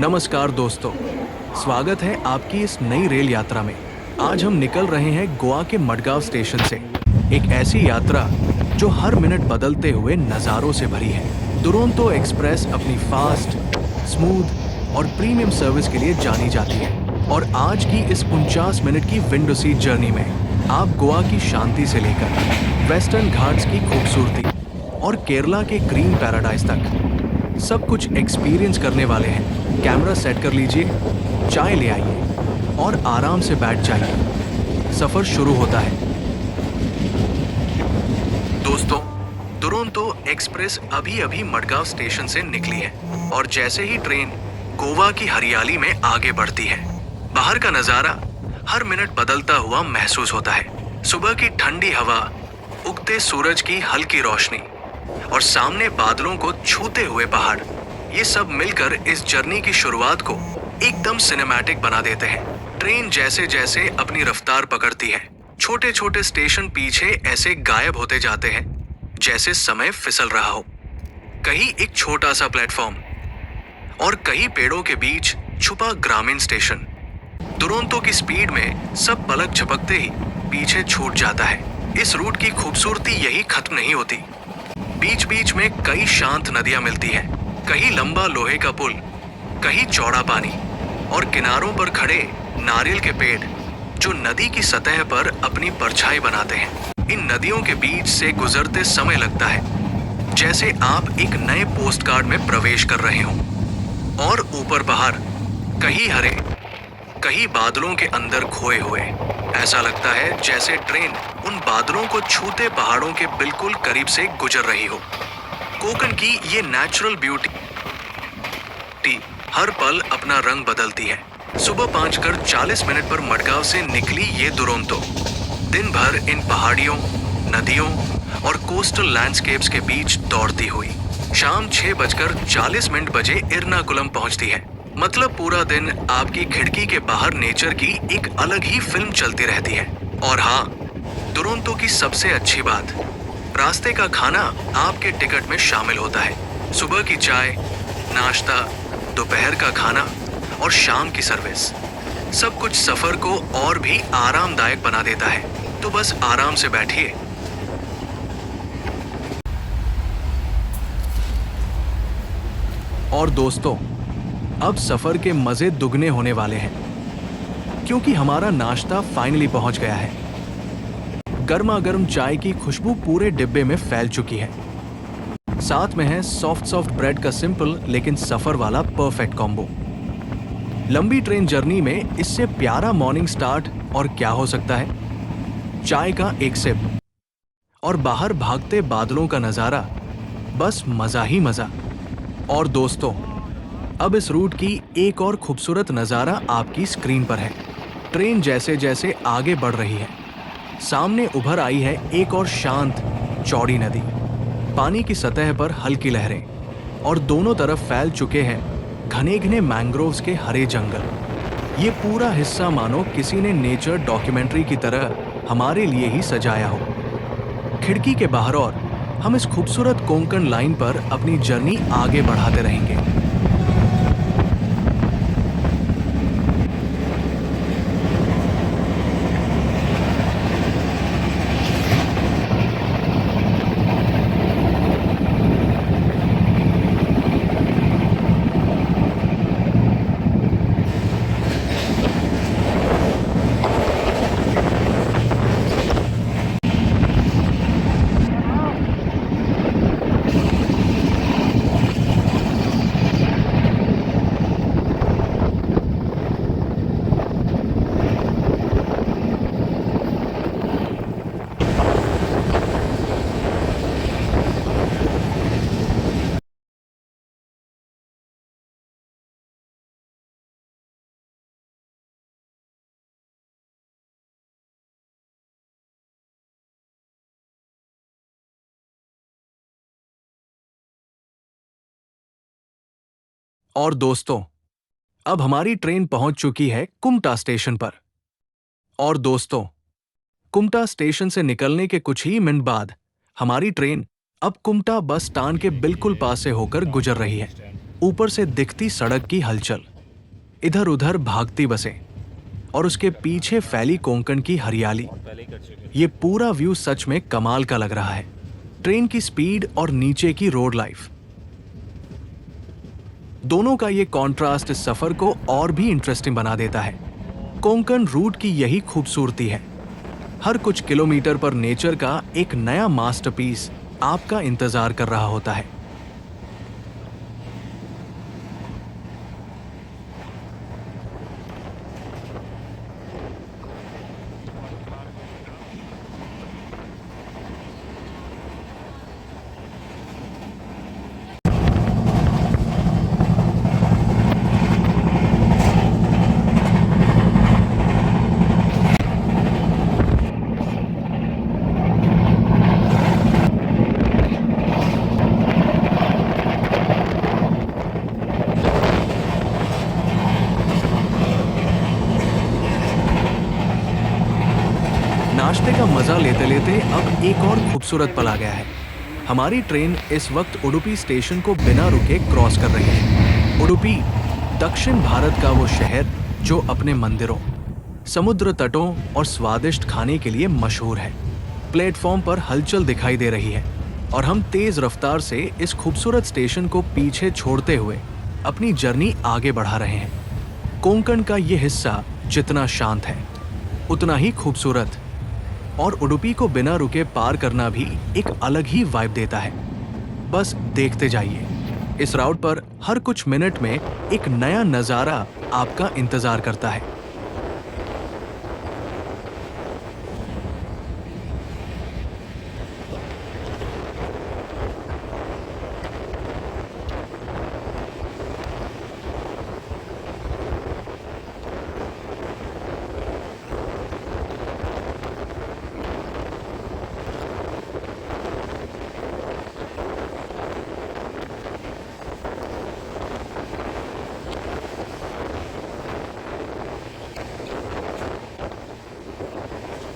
नमस्कार दोस्तों, स्वागत है आपकी इस नई रेल यात्रा में। आज हम निकल रहे हैं गोवा के मडगांव स्टेशन से। एक ऐसी यात्रा जो हर मिनट बदलते हुए नज़ारों से भरी है। दुरंतो एक्सप्रेस अपनी फास्ट, स्मूथ और प्रीमियम सर्विस के लिए जानी जाती है। और आज की इस 49 मिनट की विंडो सीट जर्नी में आप गोवा की शांति से लेकर वेस्टर्न घाट्स की खूबसूरती और केरला के ग्रीन पैराडाइज तक सब कुछ एक्सपीरियंस करने वाले हैं। कैमरा सेट कर लीजिए, चाय ले आइए और आराम से बैठ जाइए। सफर शुरू होता है। दोस्तों, दुरंतो एक्सप्रेस अभी-अभी मडगांव स्टेशन से निकली है और जैसे ही ट्रेन गोवा की हरियाली में आगे बढ़ती है, बाहर का नजारा हर मिनट बदलता हुआ महसूस होता है। सुबह की ठंडी हवा, उगते सूरज की हल्की रोशनी और सामने बादलों को छूते हुए पहाड़, ये सब मिलकर इस जर्नी की शुरुआत को एकदम सिनेमैटिक बना देते हैं। ट्रेन जैसे जैसे अपनी रफ्तार पकड़ती है, छोटे छोटे स्टेशन पीछे ऐसे गायब होते जाते हैं जैसे समय फिसल रहा हो। कहीं एक छोटा सा प्लेटफॉर्म और कहीं पेड़ों के बीच छुपा ग्रामीण स्टेशन। दुरंतो की स्पीड में सब पलक झपकते ही पीछे छूट जाता है। इस रूट की खूबसूरती यही खत्म नहीं होती। बीच बीच में कई शांत नदियां मिलती हैं, कहीं लंबा लोहे का पुल, कहीं चौड़ा पानी और किनारों पर खड़े नारियल के पेड़ जो नदी की सतह पर अपनी परछाई बनाते हैं। इन नदियों के बीच से गुजरते समय लगता है जैसे आप एक नए पोस्टकार्ड में प्रवेश कर रहे हो। और ऊपर पहाड़, कहीं हरे, कहीं बादलों के अंदर खोए हुए। ऐसा लगता है जैसे ट्रेन उन बादलों को छूते पहाड़ों के बिल्कुल करीब से गुजर रही हो। कोकण की ये नेचुरल ब्यूटी हर पल अपना रंग बदलती है। सुबह 5:40 पर मडगांव से निकली ये दुरंतो दिन भर इन पहाड़ियों, नदियों और कोस्टल लैंडस्केप्स के बीच दौड़ती हुई शाम 6:40 बजे एर्नाकुलम पहुंचती है। मतलब पूरा दिन आपकी खिड़की के बाहर नेचर की एक अलग ही फिल्म चलती रहती है। और हाँ, दुरंतो की सबसे अच्छी बात, रास्ते का खाना आपके टिकट में शामिल होता है। सुबह की चाय, नाश्ता, दोपहर का खाना और शाम की सर्विस, सब कुछ सफर को और भी आरामदायक बना देता है। तो बस आराम से बैठिए। और दोस्तों, अब सफर के मजे दुगने होने वाले हैं क्योंकि हमारा नाश्ता फाइनली पहुंच गया है। गर्मा गर्म चाय की खुशबू पूरे डिब्बे में फैल चुकी है। साथ में है सॉफ्ट ब्रेड का सिंपल लेकिन सफर वाला परफेक्ट कॉम्बो। लंबी ट्रेन जर्नी में इससे प्यारा मॉर्निंग स्टार्ट और क्या हो सकता है। चाय का एक सिप और बाहर भागते बादलों का नजारा, बस मजा ही मजा। और दोस्तों, अब इस रूट की एक और खूबसूरत नजारा आपकी स्क्रीन पर है। ट्रेन जैसे जैसे आगे बढ़ रही है, सामने उभर आई है एक और शांत चौड़ी नदी। पानी की सतह पर हल्की लहरें और दोनों तरफ फैल चुके हैं घने घने मैंग्रोव्स के हरे जंगल। ये पूरा हिस्सा मानो किसी ने नेचर डॉक्यूमेंट्री की तरह हमारे लिए ही सजाया हो। खिड़की के बाहर और हम इस खूबसूरत कोंकण लाइन पर अपनी जर्नी आगे बढ़ाते रहेंगे। और दोस्तों, अब हमारी ट्रेन पहुंच चुकी है कुमटा स्टेशन पर। और दोस्तों, कुमटा स्टेशन से निकलने के कुछ ही मिनट बाद हमारी ट्रेन अब कुमटा बस स्टैंड के बिल्कुल पास से होकर गुजर रही है। ऊपर से दिखती सड़क की हलचल, इधर उधर भागती बसें और उसके पीछे फैली कोंकण की हरियाली, ये पूरा व्यू सच में कमाल का लग रहा है। ट्रेन की स्पीड और नीचे की रोड लाइफ, दोनों का ये कॉन्ट्रास्ट इस सफर को और भी इंटरेस्टिंग बना देता है। कोंकण रूट की यही खूबसूरती है, हर कुछ किलोमीटर पर नेचर का एक नया मास्टरपीस आपका इंतजार कर रहा होता है। नाश्ते का मजा लेते लेते अब एक और खूबसूरत पल आ गया है। हमारी ट्रेन इस वक्त उडुपी स्टेशन को बिना रुके क्रॉस कर रही है। उडुपी दक्षिण भारत का वो शहर जो अपने मंदिरों, समुद्र तटों और स्वादिष्ट खाने के लिए मशहूर है। प्लेटफॉर्म पर हलचल दिखाई दे रही है और हम तेज रफ्तार से इस खूबसूरत स्टेशन को पीछे छोड़ते हुए अपनी जर्नी आगे बढ़ा रहे हैं। कोंकण का ये हिस्सा जितना शांत है उतना ही खूबसूरत, और उडुपी को बिना रुके पार करना भी एक अलग ही वाइब देता है। बस देखते जाइए, इस राउट पर हर कुछ मिनट में एक नया नजारा आपका इंतजार करता है।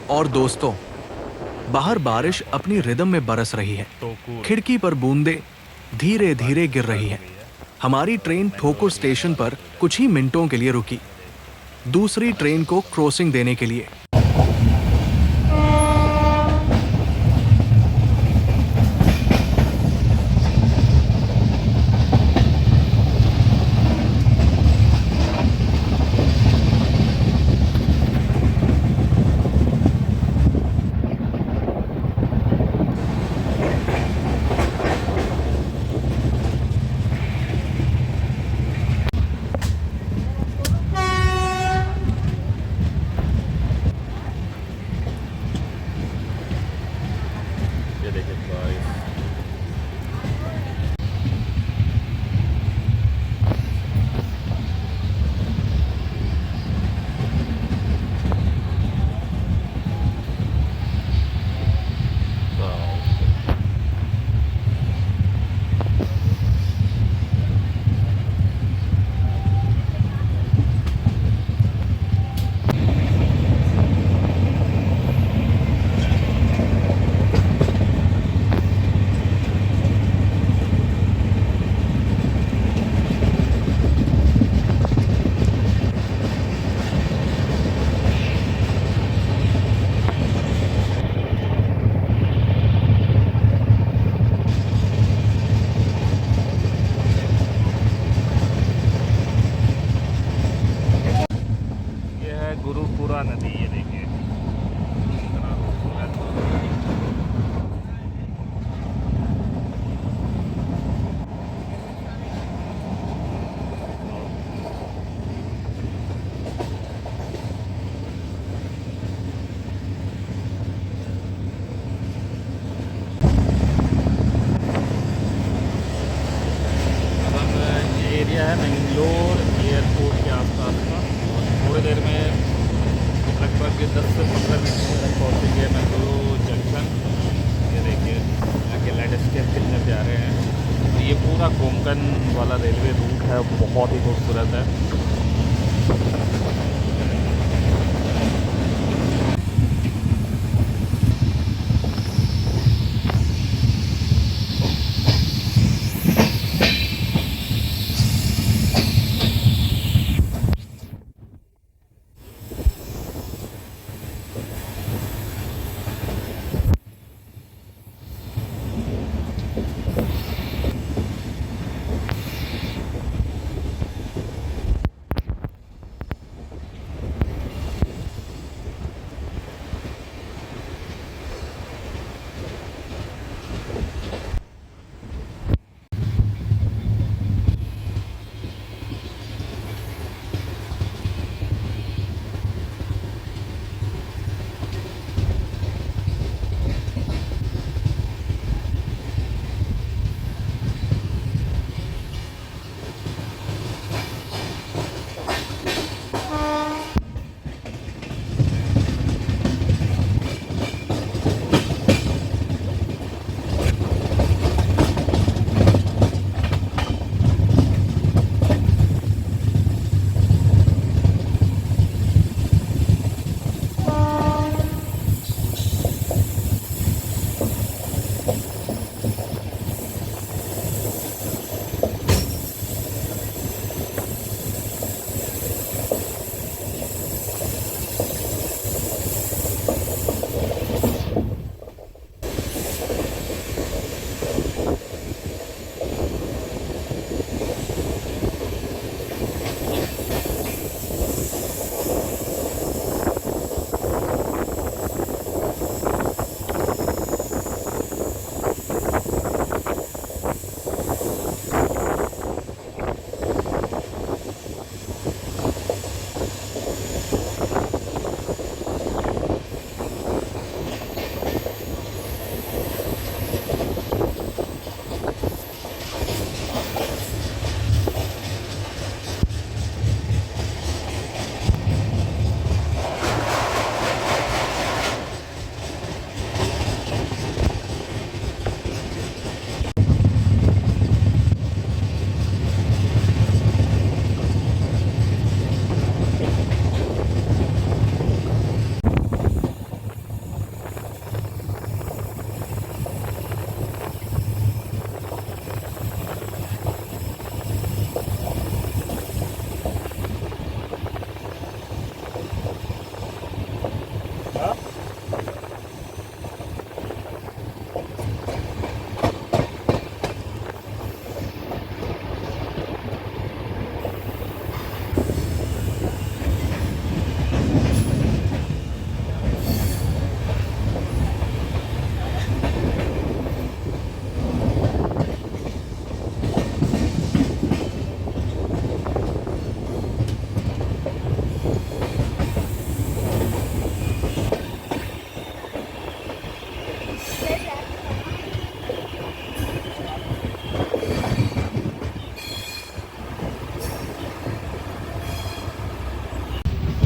और दोस्तों, बाहर बारिश अपनी रिदम में बरस रही है। खिड़की पर बूंदें धीरे धीरे गिर रही है। हमारी ट्रेन ठोकुर स्टेशन पर कुछ ही मिनटों के लिए रुकी, दूसरी ट्रेन को क्रॉसिंग देने के लिए। ये देखिए बारिश। गुरुपुरा नदी, ये देखिए कितना खूबसूरत। ये एरिया है मैंगलोर एयरपोर्ट के आसपास का, और थोड़ी देर में लगभग 10 से 15 मिनट तक पहुँचेंगे मैंगलोर जंक्शन। ये देखिए यहाँ के लैंडस्केप कितने प्यारे हैं। तो ये पूरा कोंकण वाला रेलवे रूट है, बहुत ही खूबसूरत है।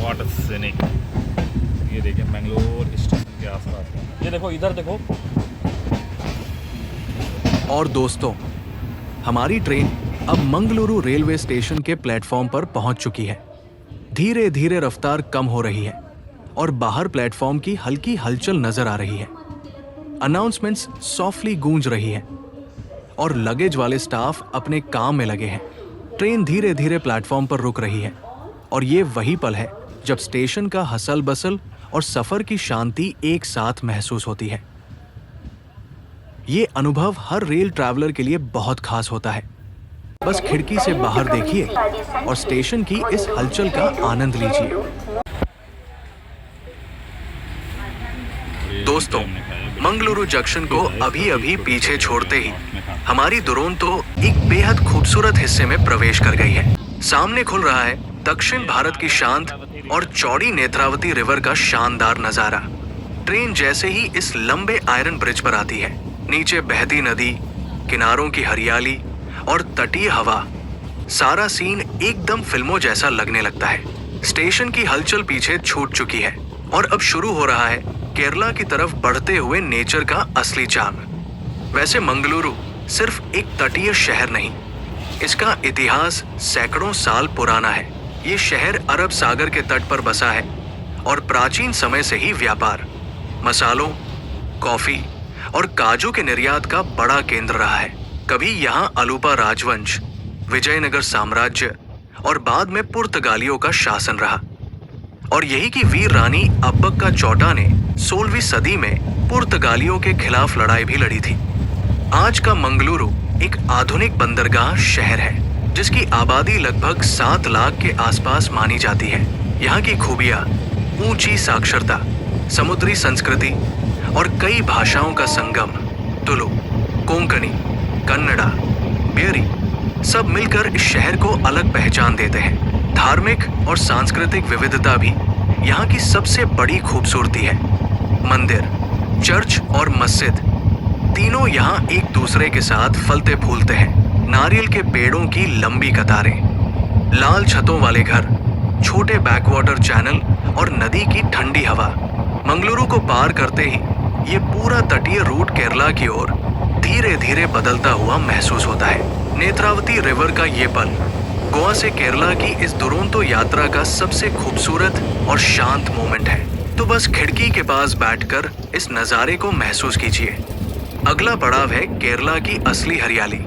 What a scenic. ये देखिए मैंगलोर स्टेशन के आसपास का। ये देखो इधर देखो। और दोस्तों, हमारी ट्रेन अब मंगलुरु रेलवे स्टेशन के प्लेटफॉर्म पर पहुंच चुकी है। धीरे धीरे रफ्तार कम हो रही है और बाहर प्लेटफॉर्म की हल्की हलचल नजर आ रही है। अनाउंसमेंट्स सॉफ्टली गूंज रही है और लगेज वाले स्टाफ अपने काम में लगे हैं। ट्रेन धीरे धीरे प्लेटफॉर्म पर रुक रही है और ये वही पल है जब स्टेशन का हसल बसल और सफर की शांति एक साथ महसूस होती है। ये अनुभव हर रेल ट्रैवलर के लिए बहुत खास होता है। बस खिड़की से बाहर देखिए और स्टेशन की इस हलचल का आनंद लीजिए। दोस्तों, मंगलुरु जंक्शन को अभी अभी पीछे छोड़ते ही हमारी दुरंतो एक बेहद खूबसूरत हिस्से में प्रवेश कर गई है। सामने खुल रहा है दक्षिण भारत की शांत और चौड़ी नेत्रावती रिवर का शानदार नजारा। ट्रेन जैसे ही इस लंबे आयरन ब्रिज पर आती है, नीचे बहती नदी, किनारों की हरियाली और तटीय हवा, सारा सीन एकदम फिल्मों जैसा लगने लगता है। स्टेशन की हलचल पीछे छूट चुकी है और अब शुरू हो रहा है केरला की तरफ बढ़ते हुए नेचर का असली चार्म। वैसे मंगलुरु सिर्फ एक तटीय शहर नहीं, इसका इतिहास सैकड़ों साल पुराना है। ये शहर अरब सागर के तट पर बसा है और प्राचीन समय से ही व्यापार, मसालों, कॉफी और काजू के निर्यात का बड़ा केंद्र रहा है। कभी यहाँ अलूपा राजवंश, विजयनगर साम्राज्य और बाद में पुर्तगालियों का शासन रहा और यही की वीर रानी अब्बक्का चौटा ने 16वीं सदी में पुर्तगालियों के खिलाफ लड़ाई भी लड़ी थी। आज का मंगलुरु एक आधुनिक बंदरगाह शहर है जिसकी आबादी लगभग 7 लाख के आसपास मानी जाती है। यहाँ की खूबियाँ ऊंची साक्षरता, समुद्री संस्कृति और कई भाषाओं का संगम, तुलु, कोंकणी, कन्नड़ा, बेरी, सब मिलकर इस शहर को अलग पहचान देते हैं। धार्मिक और सांस्कृतिक विविधता भी यहाँ की सबसे बड़ी खूबसूरती है। मंदिर, चर्च और मस्जिद तीनों यहाँ एक दूसरे के साथ फलते फूलते हैं। नारियल के पेड़ों की लंबी कतारें, लाल छतों वाले घर, छोटे बैकवाटर चैनल और नदी की ठंडी हवा। मंगलुरु को पार करते ही ये पूरा तटीय रूट केरला की ओर धीरे धीरे बदलता हुआ महसूस होता है। नेत्रावती रिवर का ये पल गोवा से केरला की इस दुरंतो यात्रा का सबसे खूबसूरत और शांत मोमेंट है। तो बस खिड़की के पास बैठकर इस नज़ारे को महसूस कीजिए। अगला पड़ाव है केरला की असली हरियाली।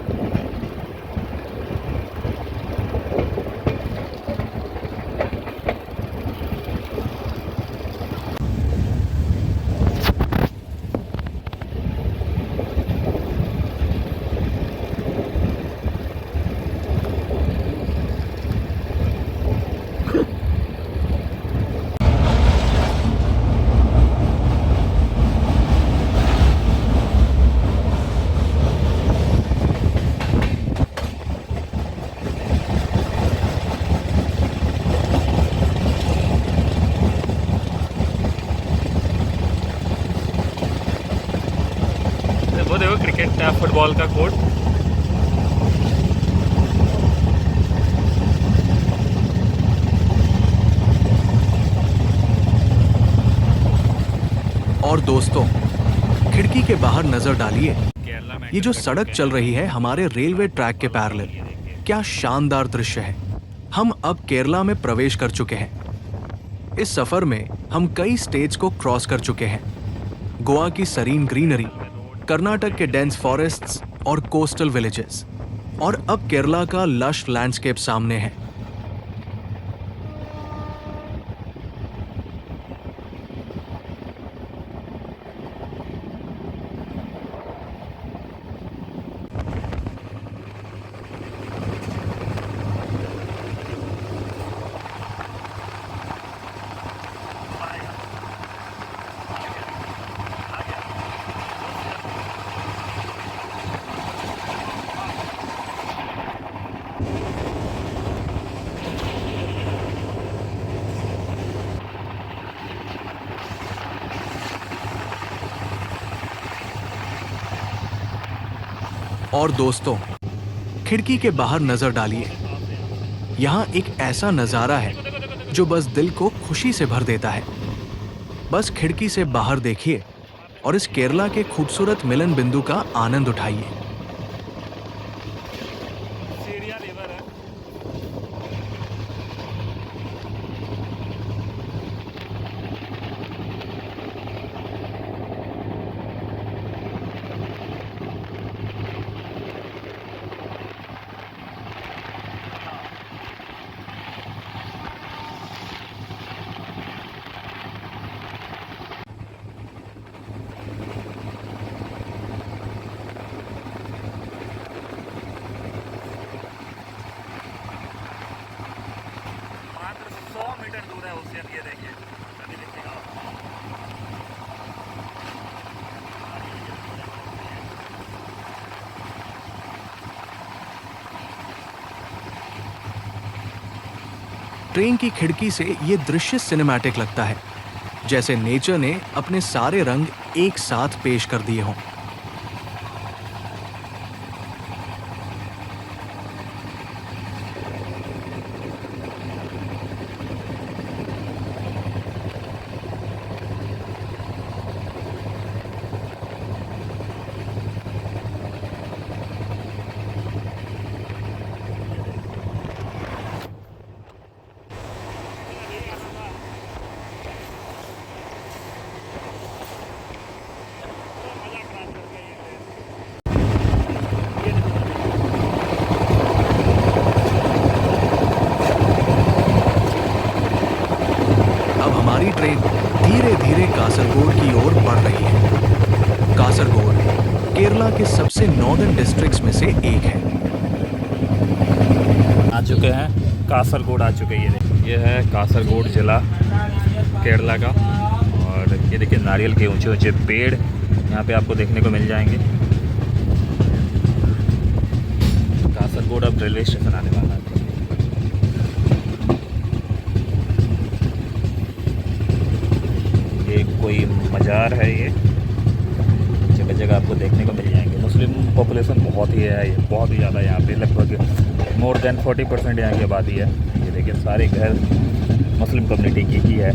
वो देखो क्रिकेट का फुटबॉल का कोर्ट। और दोस्तों, खिड़की के बाहर नजर डालिए। ये जो सड़क चल रही है हमारे रेलवे ट्रैक के पैरेलल, क्या शानदार दृश्य है। हम अब केरला में प्रवेश कर चुके हैं। इस सफर में हम कई स्टेट्स को क्रॉस कर चुके हैं। गोवा की सरीन ग्रीनरी, कर्नाटक के डेंस फॉरेस्ट्स और कोस्टल विलेजेस, और अब केरला का लश लैंडस्केप सामने है। और दोस्तों, खिड़की के बाहर नजर डालिए। यहाँ एक ऐसा नजारा है जो बस दिल को खुशी से भर देता है। बस खिड़की से बाहर देखिए और इस केरला के खूबसूरत मिलन बिंदु का आनंद उठाइए। सीढ़ियाँ रिवर है। मात्र 100 मीटर दूर है ओशियन, ये देखिए नदी दिखेगा। ट्रेन की खिड़की से ये दृश्य सिनेमैटिक लगता है, जैसे नेचर ने अपने सारे रंग एक साथ पेश कर दिए हों। अब हमारी ट्रेन धीरे धीरे कासरगोड की ओर बढ़ रही है। कासरगोड केरला के सबसे नॉर्दर्न डिस्ट्रिक्ट्स में से एक है। आ चुके हैं, कासरगोड आ चुके हैं। ये है कासरगोड जिला केरला का। और ये देखिए नारियल के ऊंचे ऊंचे पेड़ यहाँ पे आपको देखने को मिल जाएंगे। कासरगोड अब रेलवे स्टेशन आने वाला है। ये कोई मज़ार है, ये जगह जगह आपको देखने को मिल जाएंगे। मुस्लिम पॉपुलेशन बहुत ही है, ये बहुत ही ज़्यादा यहाँ पे, लगभग मोर देन 40% यहाँ की आबादी है। ये देखिए सारे घर मुस्लिम कम्युनिटी की ही है।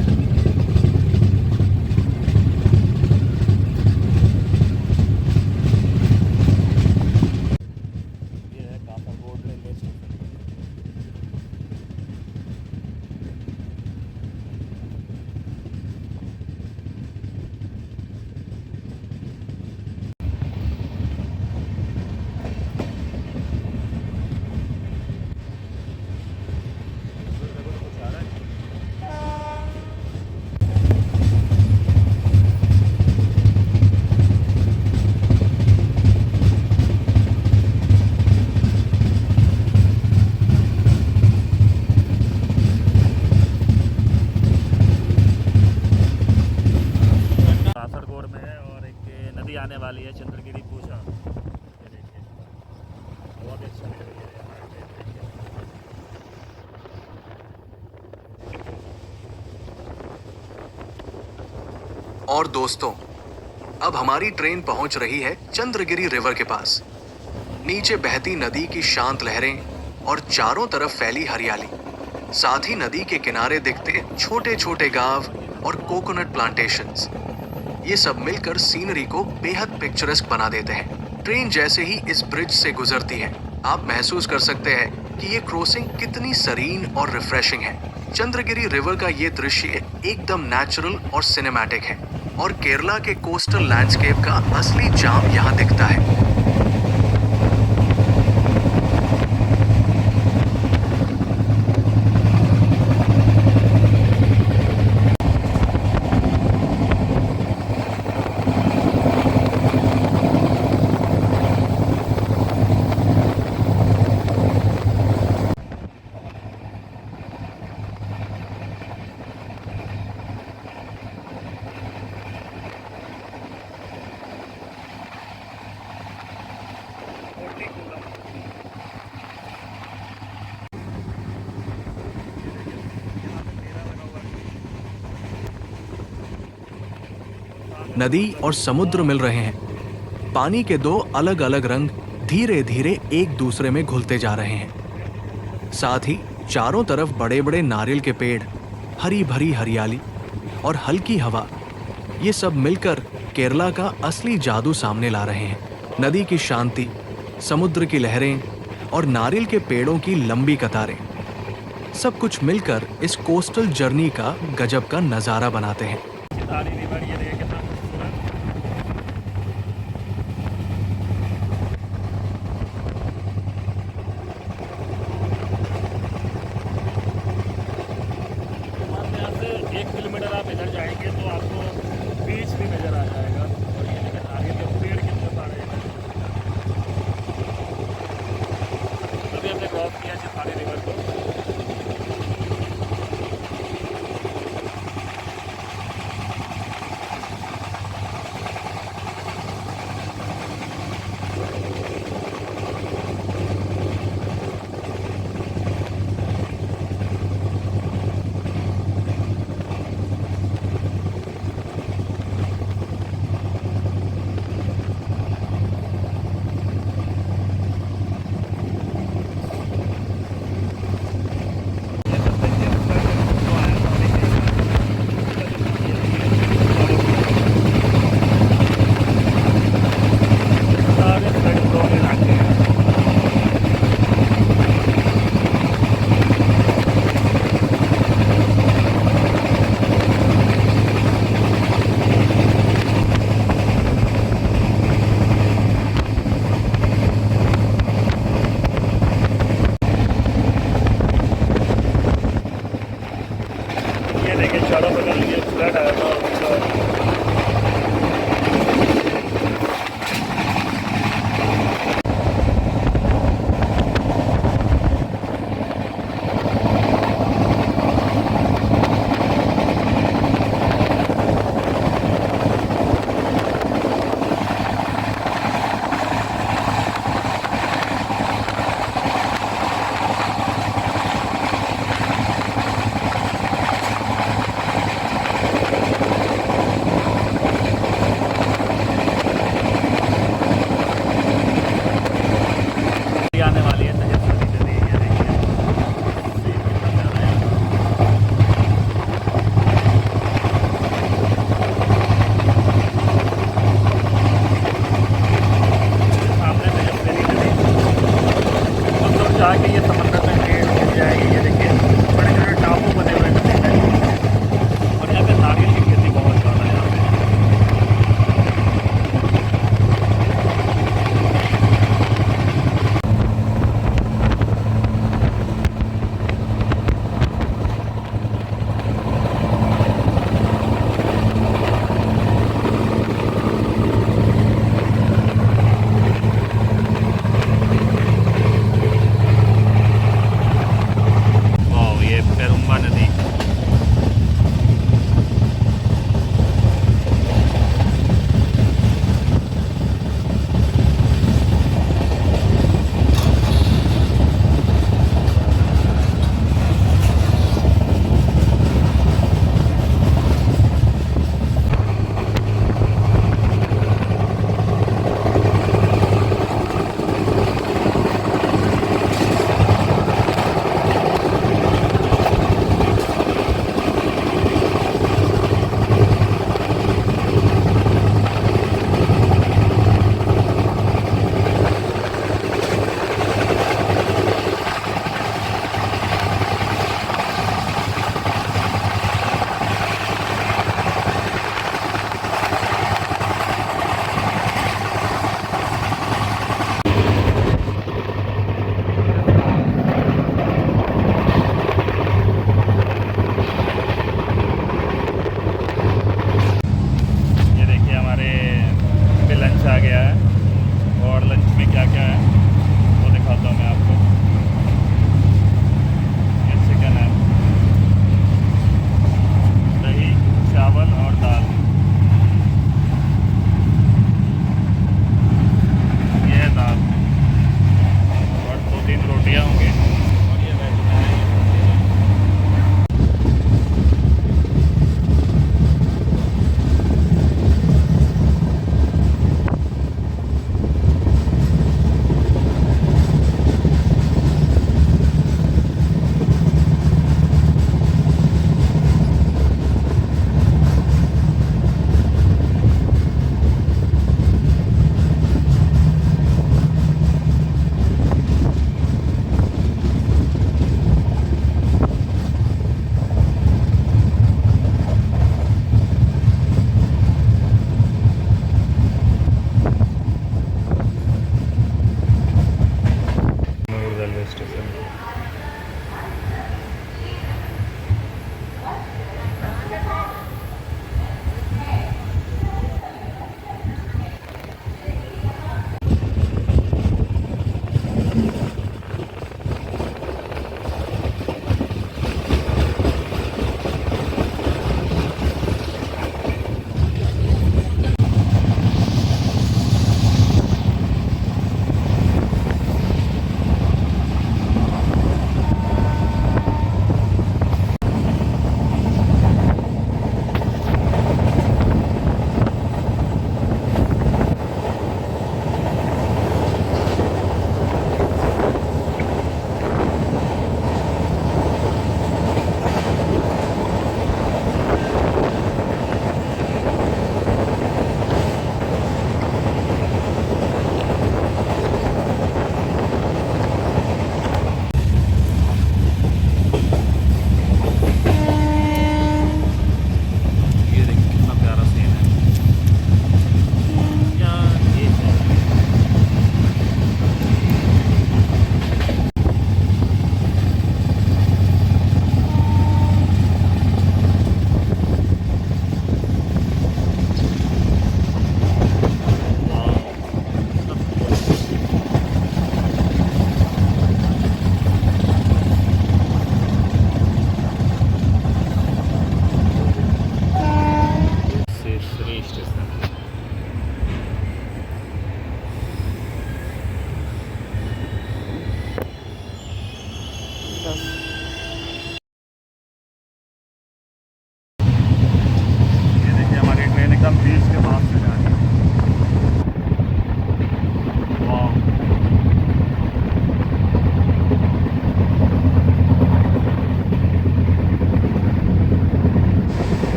ये है कासरगोड रेलवे स्टेशन। कासरगोड में है और एक नदी आने वाली है, चंद्रगिरी पूजा। ये देखिए बहुत अच्छा लग रही है यहाँ पे, देखिए। और दोस्तों, अब हमारी ट्रेन पहुंच रही है चंद्रगिरी रिवर के पास। नीचे बहती नदी की शांत लहरें और चारों तरफ फैली हरियाली, साथ ही नदी के किनारे दिखते छोटे छोटे गांव और कोकोनट प्लांटेशंस। ये सब मिलकर सीनरी को बेहद पिक्चरस्क बना देते हैं। ट्रेन जैसे ही इस ब्रिज से गुजरती है, आप महसूस कर सकते हैं कि ये क्रॉसिंग कितनी सीरीन और रिफ्रेशिंग है। चंद्रगिरी रिवर का ये दृश्य एकदम नेचुरल और सिनेमैटिक है और केरला के कोस्टल लैंडस्केप का असली जाम यहाँ दिखता है। नदी और समुद्र मिल रहे हैं। पानी के दो अलग अलग रंग धीरे धीरे एक दूसरे में घुलते जा रहे हैं। साथ ही चारों तरफ बड़े बड़े नारियल के पेड़ हरी भरी हरियाली और हल्की हवा, ये सब मिलकर केरला का असली जादू सामने ला रहे हैं। नदी की शांति, समुद्र की लहरें और नारियल के पेड़ों की लंबी कतारें, सब कुछ मिलकर इस कोस्टल जर्नी का गजब का नज़ारा बनाते हैं। चितारी रिवर ये देखिए कितना खूबसूरत। यहाँ से 1 किलोमीटर आप इधर जाएंगे तो आपको बीच भी नज़र आ जाएगा। और ये देखिए नारियल के पेड़ कितने सारे हैं। अभी हमने क्रॉस किया चितारी रिवर को।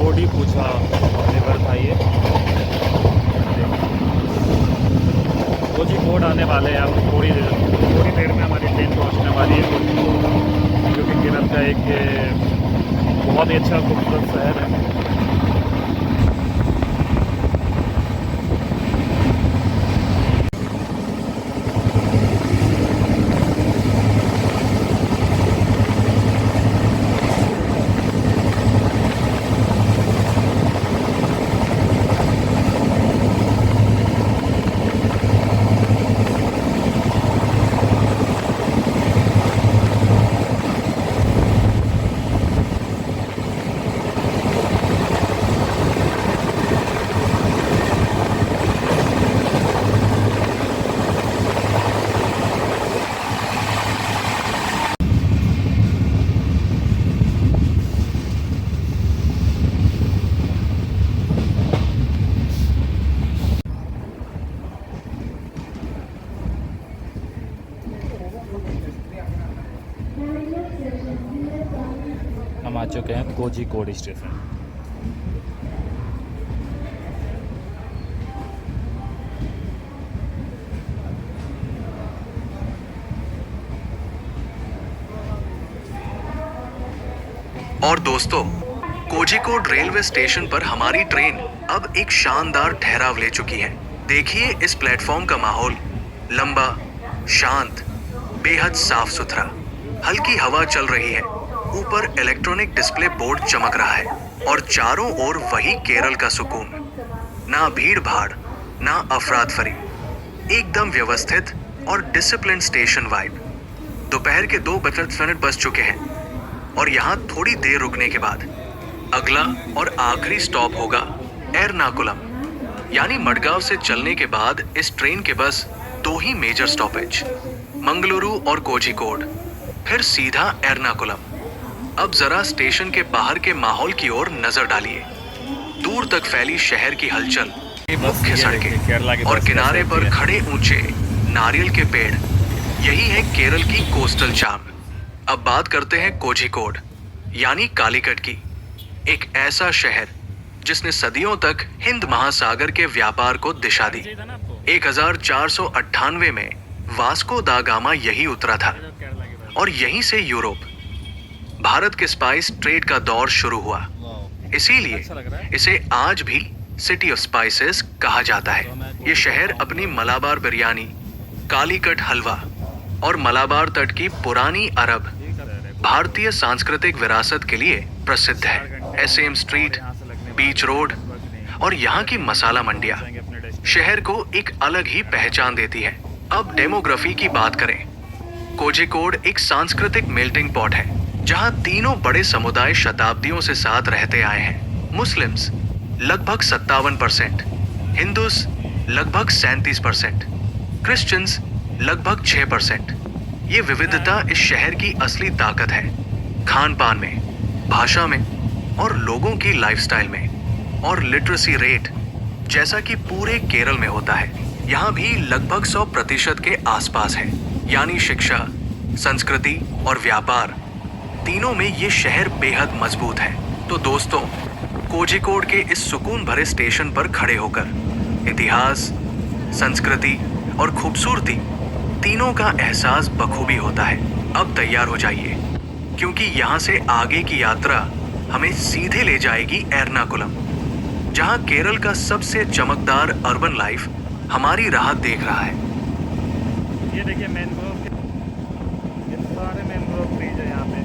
कोझिकोड पूछा रिवर था ये। कोझिकोड आने वाले हैं अब थोड़ी देर में हमारी ट्रेन पहुंचने वाली है कोझिकोड, जो कि केरल का एक बहुत ही अच्छा खूबसूरत शहर है। हम आ चुके हैं कोझिकोड स्टेशन। और दोस्तों, कोझिकोड रेलवे स्टेशन पर हमारी ट्रेन अब एक शानदार ठहराव ले चुकी है। देखिए इस प्लेटफॉर्म का माहौल, लंबा, शांत, बेहद साफ सुथरा, हल्की हवा चल रही है, ऊपर इलेक्ट्रॉनिक डिस्प्ले बोर्ड चमक रहा है और चारों ओर वही केरल का सुकून। ना भीड़ भाड़, ना अफराद फरी, एकदम व्यवस्थित और डिसिप्लिन स्टेशन वाइब। दोपहर के 2:50 बज चुके हैं और यहाँ थोड़ी देर रुकने के बाद अगला और आखिरी स्टॉप होगा एर्नाकुलम। यानी मडगांव से चलने के बाद इस ट्रेन के बस 2 ही मेजर स्टॉपेज, मंगलुरु और कोझिकोड, फिर सीधा एर्नाकुलम। अब जरा स्टेशन के बाहर के माहौल की ओर नजर डालिए। दूर तक फैली शहर की हलचल, मुख्य सड़कें और किनारे पर खड़े ऊंचे नारियल के पेड़, यही है केरल की कोस्टल चार्म। अब बात करते हैं कोझिकोड यानी कालीकट की, एक ऐसा शहर जिसने सदियों तक हिंद महासागर के व्यापार को दिशा दी। 1498 में वास्को दा गामा यही उतरा था और यहीं से यूरोप, भारत के स्पाइस ट्रेड का दौर शुरू हुआ। इसीलिए इसे आज भी सिटी ऑफ स्पाइसेस कहा जाता है। ये शहर अपनी मलाबार बिरयानी, कालीकट हलवा और मलाबार तट की पुरानी अरब भारतीय सांस्कृतिक विरासत के लिए प्रसिद्ध है। एसएम स्ट्रीट, बीच रोड और यहाँ की मसाला मंडियाँ शहर को एक अलग ही पहचान देती है। अब डेमोग्राफी की बात करें, कोझिकोड एक सांस्कृतिक मेल्टिंग पॉट है जहाँ तीनों बड़े समुदाय शताब्दियों से साथ रहते आए हैं। मुस्लिम्स लगभग 57%, हिंदूस लगभग 37%, क्रिश्चियंस लगभग 6%। ये विविधता इस शहर की असली ताकत है, खान पान में, भाषा में और लोगों की लाइफस्टाइल में। और लिटरेसी रेट जैसा कि पूरे केरल में होता है, यहाँ भी लगभग 100% के आसपास है। यानी शिक्षा, संस्कृति और व्यापार तीनों में ये शहर बेहद मजबूत है। तो दोस्तों, कोझिकोड के इस सुकून भरे स्टेशन पर खड़े होकर इतिहास, संस्कृति और खूबसूरती तीनों का एहसास बखूबी होता है। अब तैयार हो जाइए, क्योंकि यहाँ से आगे की यात्रा हमें सीधे ले जाएगी एर्नाकुलम, जहाँ केरल का सबसे चमकदार अर्बन लाइफ हमारी राह देख रहा है। ये देखिए मैंग्रोव के, ये सारे मैंग्रोव ट्रीज है यहाँ पे।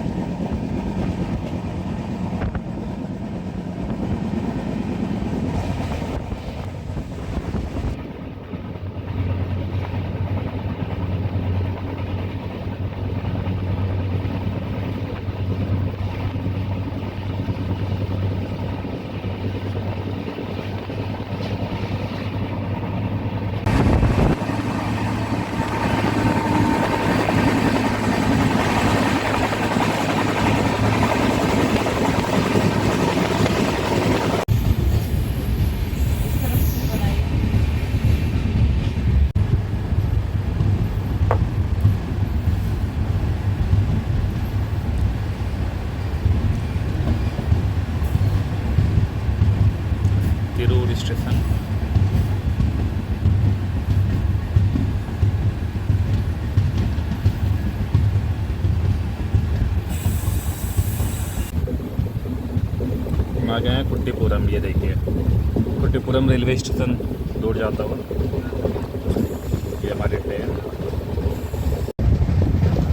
तिरूर स्टेशन। हम आ गए हैं कुट्टीपुरम। ये देखिए कुट्टीपुरम रेलवे स्टेशन दूर जाता हुआ। ये हमारी ट्रेन।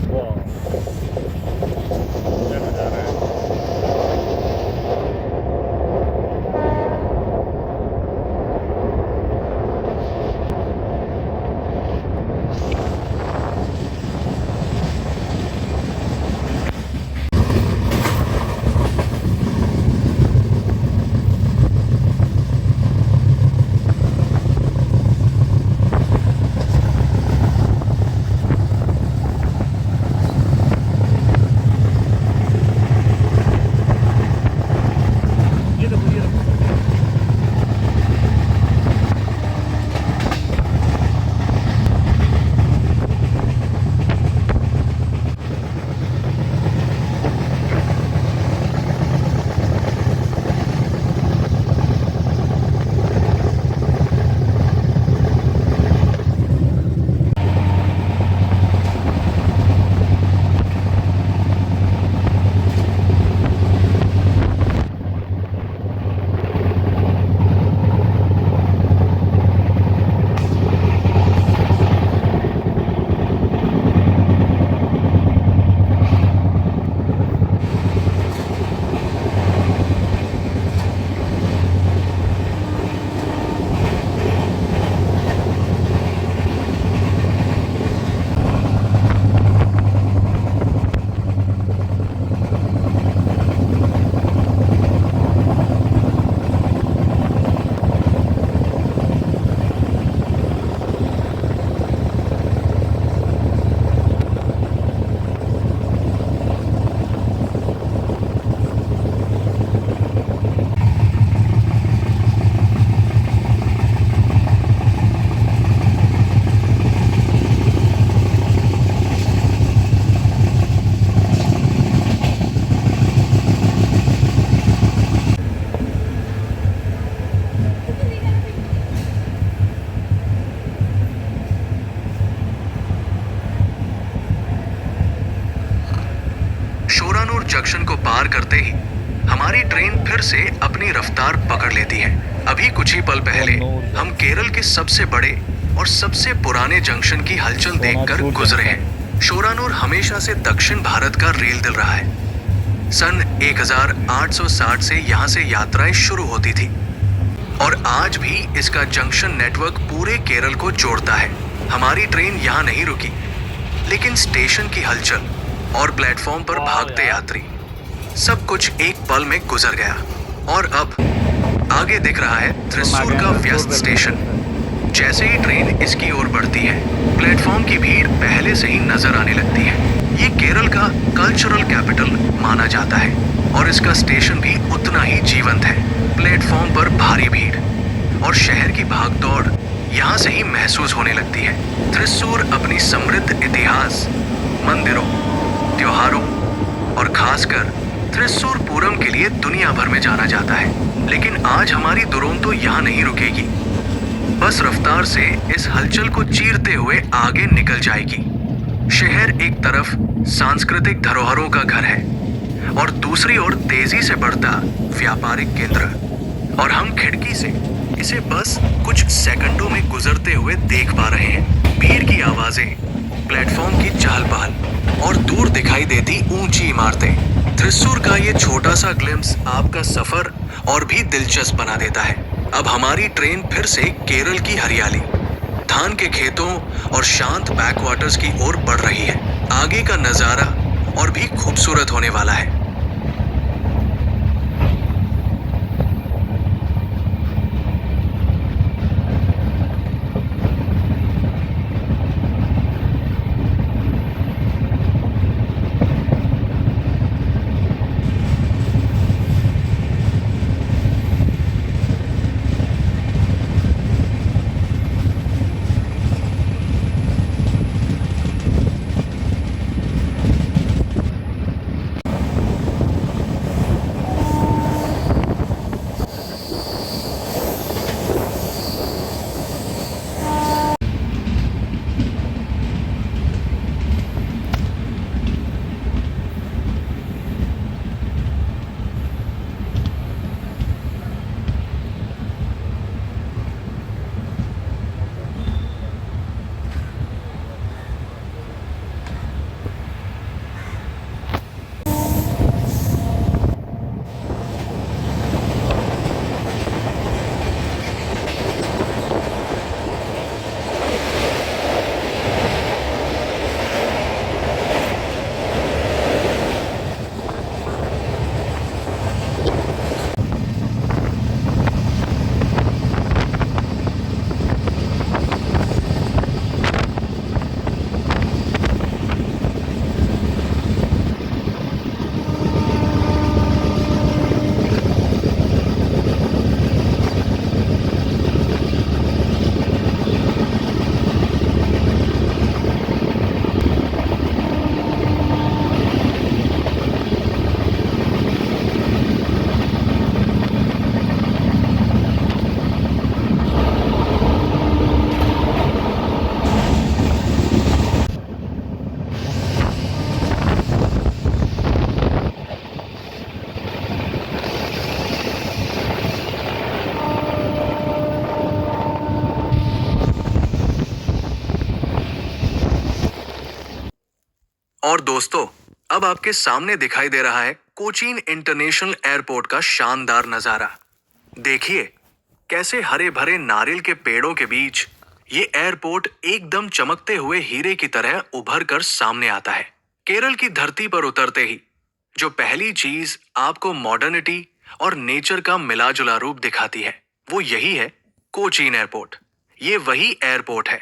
वाह, क्या नज़ारा है। शोरानूर जंक्शन को पार करते ही हमारी ट्रेन फिर से अपनी रफ्तार पकड़ लेती है। अभी कुछ ही पल पहले हम केरल के सबसे बड़े और सबसे पुराने जंक्शन की हलचल देखकर गुजरे हैं। शोरानूर हमेशा से दक्षिण भारत का रेल दिल रहा है। सन 1860 से यहाँ से यात्राएं शुरू होती थी और आज भी इसका जंक्शन नेटवर्क पूरे केरल को जोड़ता है। हमारी ट्रेन यहाँ नहीं रुकी, लेकिन स्टेशन की हलचल और प्लेटफॉर्म पर भागते यात्री, सब कुछ एक पल में गुजर गया। और अब आगे दिख रहा है थ्रिस्सूर का व्यस्त स्टेशन। जैसे ही ट्रेन इसकी ओर बढ़ती है, प्लेटफॉर्म की भीड़ पहले से ही नजर आने लगती है। ये केरल का कल्चरल कैपिटल माना जाता है और इसका स्टेशन भी उतना ही जीवंत है। प्लेटफॉर्म पर भारी भीड़ और शहर की भागदौड़ यहाँ से ही महसूस होने लगती है। थ्रिस्सूर अपनी समृद्ध इतिहास, मंदिरों, त्योहारों और खासकर थ्रिस्सूर पूरम के लिए दुनिया भर में जाना जाता है। लेकिन आज हमारी दुरंतो यहाँ नहीं रुकेगी, बस रफ्तार से इस हलचल को चीरते हुए आगे निकल जाएगी। शहर एक तरफ सांस्कृतिक धरोहरों का घर है और दूसरी ओर तेजी से बढ़ता व्यापारिक केंद्र, और हम खिड़की से इसे बस कुछ सेकंडों में गुजरते हुए देख पा रहे हैं। भीड़ की आवाजें, प्लेटफॉर्म की चहल पहल और दूर दिखाई देती ऊंची इमारतें। थ्रिस्सूर का ये छोटा सा ग्लिम्स आपका सफर और भी दिलचस्प बना देता है। अब हमारी ट्रेन फिर से केरल की हरियाली, धान के खेतों और शांत बैकवाटर्स की ओर बढ़ रही है। आगे का नजारा और भी खूबसूरत होने वाला है। और दोस्तों, अब आपके सामने दिखाई दे रहा है कोचीन इंटरनेशनल एयरपोर्ट का शानदार नजारा। देखिए कैसे हरे भरे नारियल के पेड़ों के बीच ये एयरपोर्ट एकदम चमकते हुए हीरे की तरह उभर कर सामने आता है। केरल की धरती पर उतरते ही जो पहली चीज आपको मॉडर्निटी और नेचर का मिला जुला रूप दिखाती है, वो यही है कोचीन एयरपोर्ट। ये वही एयरपोर्ट है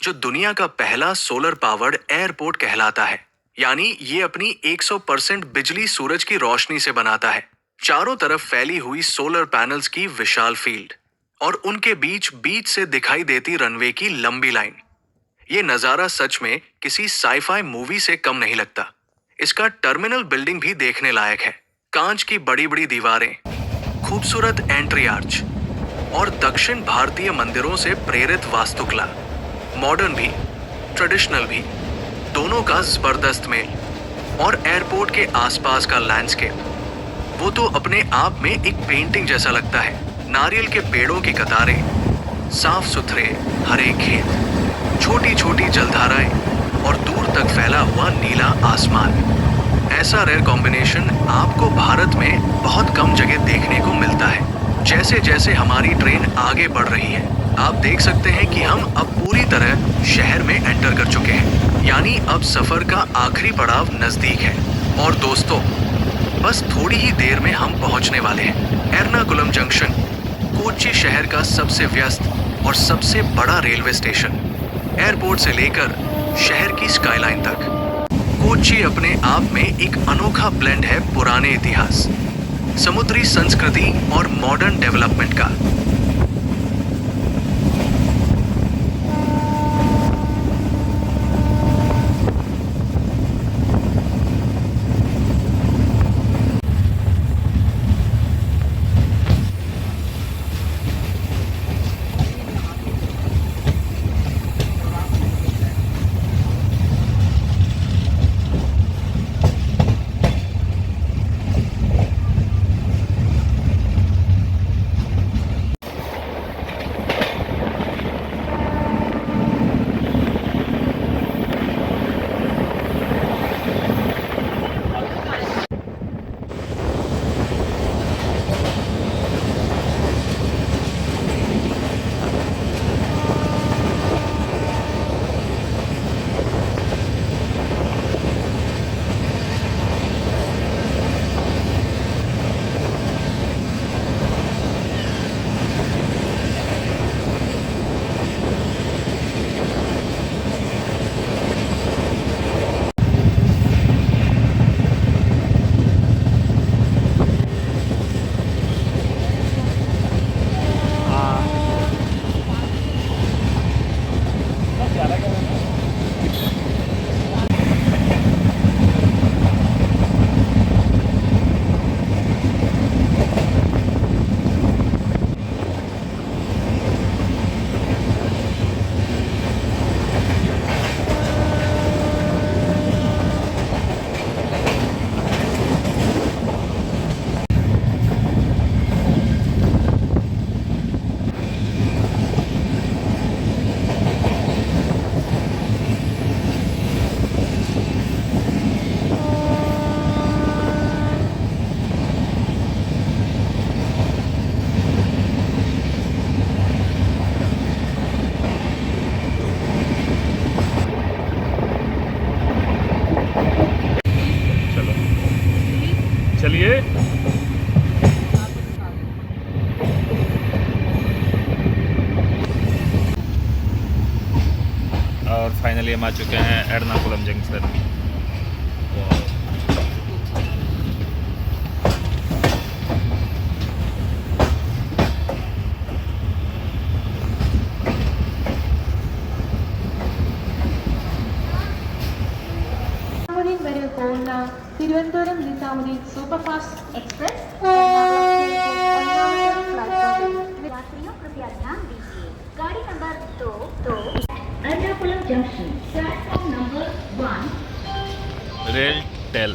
जो दुनिया का पहला सोलर पावर्ड एयरपोर्ट कहलाता है, यानी ये अपनी 100% बिजली सूरज की रोशनी से बनाता है। चारों तरफ फैली हुई सोलर पैनल्स की विशाल फील्ड और उनके बीच बीच से दिखाई देती रनवे की लंबी लाइन। ये नजारा सच में किसी साईफाई मूवी से कम नहीं लगता। इसका टर्मिनल बिल्डिंग भी देखने लायक है। कांच की बड़ी बड़ी दीवारें, खूबसूरत एंट्री आर्च और दक्षिण भारतीय मंदिरों से प्रेरित वास्तुकला, मॉडर्न भी ट्रेडिशनल भी दोनों का जबरदस्त मेल। और एयरपोर्ट के आसपास का लैंडस्केप, वो तो अपने आप में एक पेंटिंग जैसा लगता है। नारियल के पेड़ों की कतारें, साफ सुथरे हरे खेत, छोटी छोटी जलधाराएं और दूर तक फैला हुआ नीला आसमान। ऐसा रेयर कॉम्बिनेशन आपको भारत में बहुत कम जगह देखने को मिलता है। जैसे जैसे हमारी ट्रेन आगे बढ़ रही है, आप देख सकते हैं कि हम अब पूरी तरह शहर में एंटर कर चुके हैं, यानी अब सफर का आखिरी पड़ाव नजदीक है। और दोस्तों, बस थोड़ी ही देर में हम पहुंचने वाले हैं एर्नाकुलम जंक्शन, कोच्चि शहर का सबसे व्यस्त और सबसे बड़ा रेलवे स्टेशन। एयरपोर्ट से लेकर शहर की स्काईलाइन तक कोच्चि अपने आप में एक अनोखा ब्लेंड है पुराने इतिहास, समुद्री संस्कृति और मॉडर्न डेवलपमेंट का। चलिए। और फाइनली हम आ चुके हैं एर्नाकुलम जंक्शन। വരെ പോകുന്ന തിരുവനന്തപുരം നിസാമുദ്ദീൻ सुपरफास्ट एक्सप्रेस यात्रियों कृपया ध्यान दीजिए, गाड़ी number 2 Ernakulam junction platform number 1 RailTel.